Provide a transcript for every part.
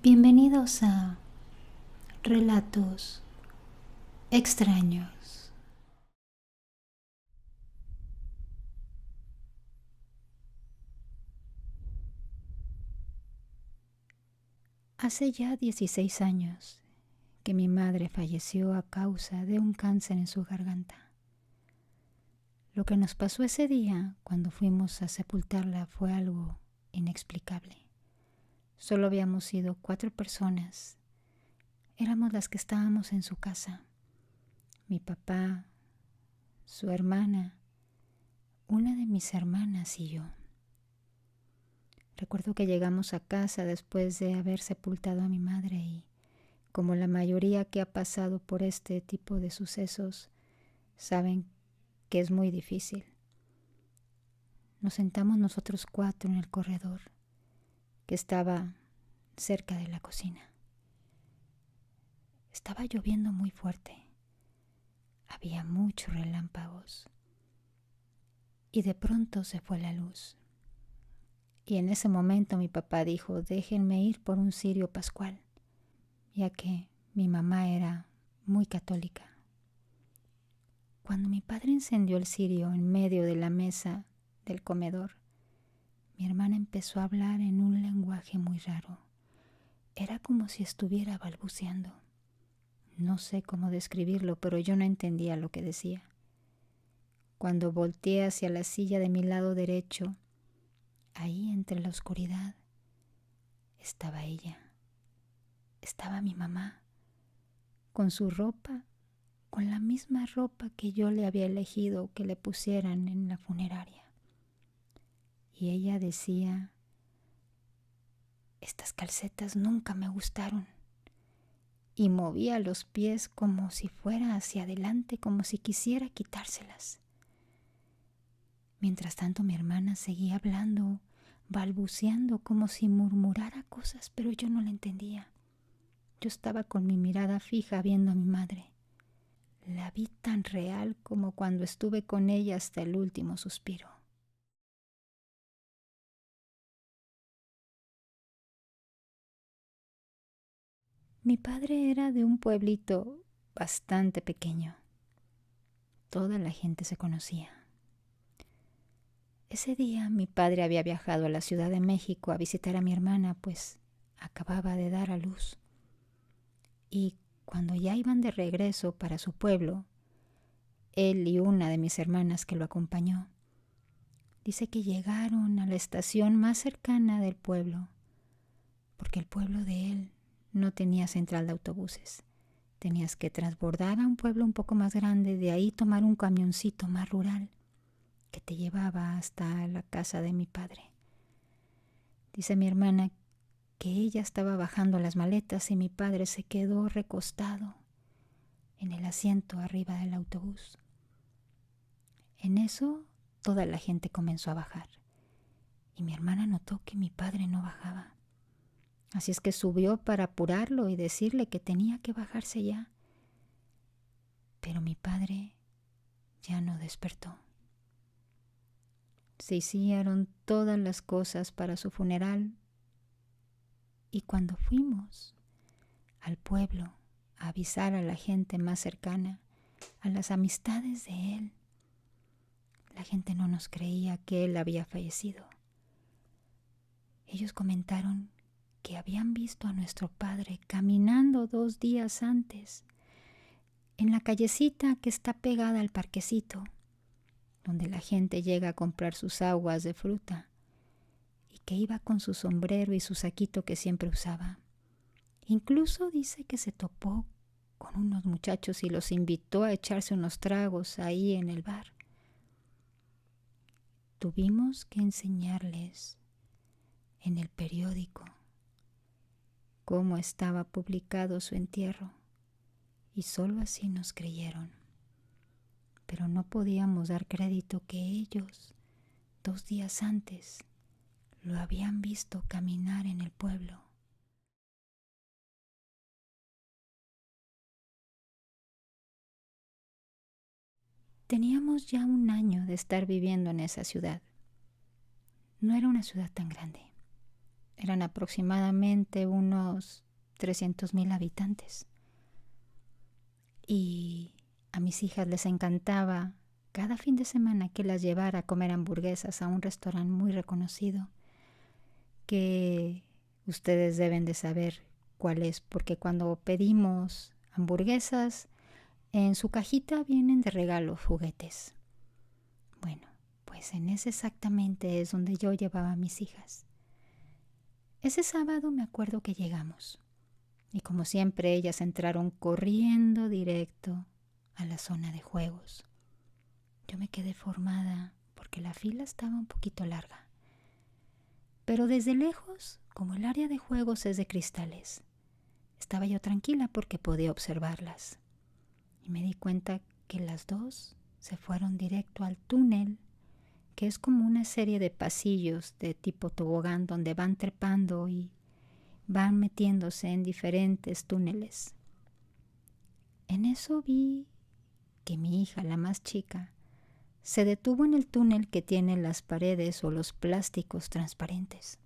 Bienvenidos a Relatos Extraños. Hace ya 16 años que mi madre falleció a causa de un cáncer en su garganta. Lo que nos pasó ese día cuando fuimos a sepultarla fue algo inexplicable. Solo habíamos sido 4 personas. Éramos las que estábamos en su casa. Mi papá, su hermana, una de mis hermanas y yo. Recuerdo que llegamos a casa después de haber sepultado a mi madre y, como la mayoría que ha pasado por este tipo de sucesos, saben que es muy difícil. Nos sentamos nosotros 4 en el corredor, que estaba cerca de la cocina. Estaba lloviendo muy fuerte. Había muchos relámpagos. Y de pronto se fue la luz. Y en ese momento mi papá dijo: déjenme ir por un cirio pascual, ya que mi mamá era muy católica. Cuando mi padre encendió el cirio en medio de la mesa del comedor, mi hermana empezó a hablar en un lenguaje muy raro. Era como si estuviera balbuceando. No sé cómo describirlo, pero yo no entendía lo que decía. Cuando volteé hacia la silla de mi lado derecho, ahí entre la oscuridad, estaba ella. Estaba mi mamá, con su ropa, con la misma ropa que yo le había elegido que le pusieran en la funeraria. Y ella decía: estas calcetas nunca me gustaron. Y movía los pies como si fuera hacia adelante, como si quisiera quitárselas. Mientras tanto mi hermana seguía hablando, balbuceando como si murmurara cosas, pero yo no la entendía. Yo estaba con mi mirada fija viendo a mi madre. La vi tan real como cuando estuve con ella hasta el último suspiro. Mi padre era de un pueblito bastante pequeño. Toda la gente se conocía. Ese día mi padre había viajado a la Ciudad de México a visitar a mi hermana, pues acababa de dar a luz. Y cuando ya iban de regreso para su pueblo, él y una de mis hermanas que lo acompañó, dice que llegaron a la estación más cercana del pueblo, porque el pueblo de él no tenía central de autobuses. Tenías que transbordar a un pueblo un poco más grande, de ahí tomar un camioncito más rural que te llevaba hasta la casa de mi padre. Dice mi hermana que ella estaba bajando las maletas y mi padre se quedó recostado en el asiento arriba del autobús. En eso toda la gente comenzó a bajar y mi hermana notó que mi padre no bajaba. Así es que subió para apurarlo y decirle que tenía que bajarse ya. Pero mi padre ya no despertó. Se hicieron todas las cosas para su funeral y cuando fuimos al pueblo a avisar a la gente más cercana, a las amistades de él, la gente no nos creía que él había fallecido. Ellos comentaron que habían visto a nuestro padre caminando 2 días antes en la callecita que está pegada al parquecito, donde la gente llega a comprar sus aguas de fruta, y que iba con su sombrero y su saquito que siempre usaba. Incluso dice que se topó con unos muchachos y los invitó a echarse unos tragos ahí en el bar. Tuvimos que enseñarles en el periódico cómo estaba publicado su entierro y solo así nos creyeron. Pero no podíamos dar crédito que ellos 2 días antes lo habían visto caminar en el pueblo. Teníamos ya 1 año de estar viviendo en esa ciudad. No era una ciudad tan grande. eran aproximadamente unos 300,000 habitantes. Y a mis hijas les encantaba cada fin de semana que las llevara a comer hamburguesas a un restaurante muy reconocido, que ustedes deben de saber cuál es, porque cuando pedimos hamburguesas, en su cajita vienen de regalo juguetes. Bueno, pues en ese exactamente es donde yo llevaba a mis hijas. Ese sábado me acuerdo que llegamos y como siempre ellas entraron corriendo directo a la zona de juegos. Yo me quedé formada porque la fila estaba un poquito larga. Pero desde lejos, como el área de juegos es de cristales, estaba yo tranquila porque podía observarlas. Y me di cuenta que las dos se fueron directo al túnel, que es como una serie de pasillos de tipo tobogán donde van trepando y van metiéndose en diferentes túneles. En eso vi que mi hija, la más chica, se detuvo en el túnel que tiene las paredes o los plásticos transparentes.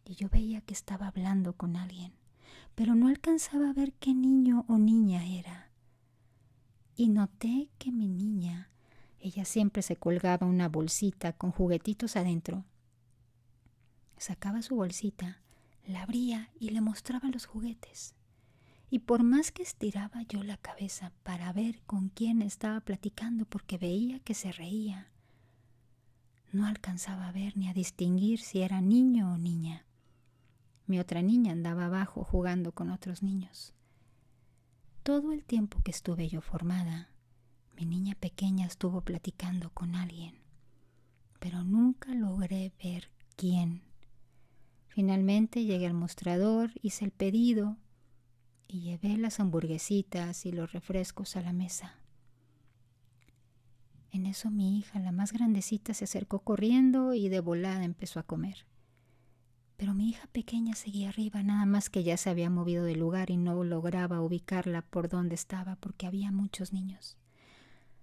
Y yo veía que estaba hablando con alguien, pero no alcanzaba a ver qué niño o niña era. Y noté que mi niña, ella siempre se colgaba una bolsita con juguetitos adentro. Sacaba su bolsita, la abría y le mostraba los juguetes. Y por más que estiraba yo la cabeza para ver con quién estaba platicando, porque veía que se reía, no alcanzaba a ver ni a distinguir si era niño o niña. Mi otra niña andaba abajo jugando con otros niños. Todo el tiempo que estuve yo formada, mi niña pequeña estuvo platicando con alguien, pero nunca logré ver quién. Finalmente llegué al mostrador, hice el pedido y llevé las hamburguesitas y los refrescos a la mesa. En eso mi hija, la más grandecita, se acercó corriendo y de volada empezó a comer. Pero mi hija pequeña seguía arriba, nada más que ya se había movido del lugar y no lograba ubicarla por donde estaba porque había muchos niños.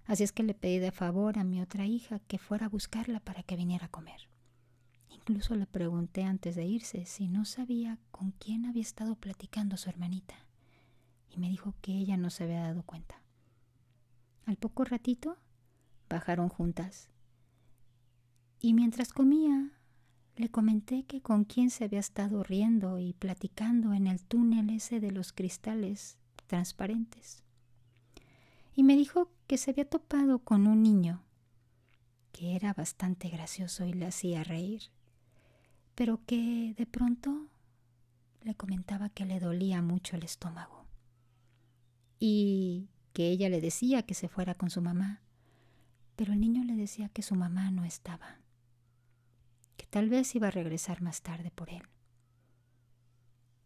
Así es que le pedí de favor a mi otra hija que fuera a buscarla para que viniera a comer. Incluso le pregunté antes de irse si no sabía con quién había estado platicando su hermanita. Y me dijo que ella no se había dado cuenta. Al poco ratito bajaron juntas. Y mientras comía, le comenté que con quién se había estado riendo y platicando en el túnel ese de los cristales transparentes. Y me dijo que se había topado con un niño que era bastante gracioso y le hacía reír, pero que de pronto le comentaba que le dolía mucho el estómago y que ella le decía que se fuera con su mamá, pero el niño le decía que su mamá no estaba, que tal vez iba a regresar más tarde por él.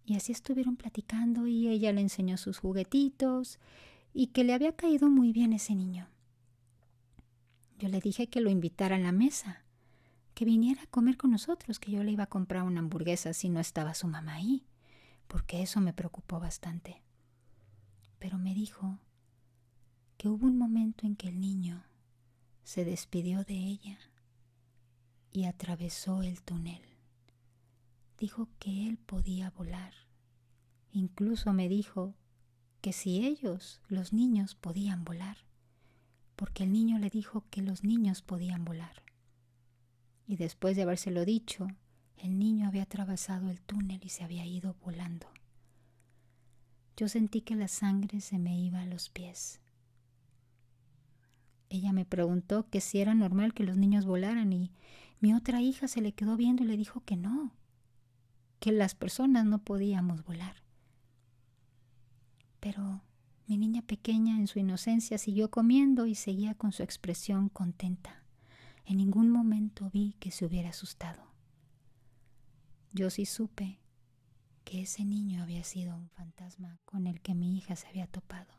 Y así estuvieron platicando y ella le enseñó sus juguetitos y que le había caído muy bien ese niño. Yo le dije que lo invitara a la mesa, que viniera a comer con nosotros, que yo le iba a comprar una hamburguesa si no estaba su mamá ahí, porque eso me preocupó bastante. Pero me dijo que hubo un momento en que el niño se despidió de ella y atravesó el túnel. Dijo que él podía volar. Incluso me dijo que si ellos, los niños, podían volar, porque el niño le dijo que los niños podían volar. Y después de habérselo dicho, el niño había atravesado el túnel y se había ido volando. Yo sentí que la sangre se me iba a los pies. Ella me preguntó que si era normal que los niños volaran y mi otra hija se le quedó viendo y le dijo que no, que las personas no podíamos volar. Pero mi niña pequeña en su inocencia siguió comiendo y seguía con su expresión contenta. En ningún momento vi que se hubiera asustado. Yo sí supe que ese niño había sido un fantasma con el que mi hija se había topado.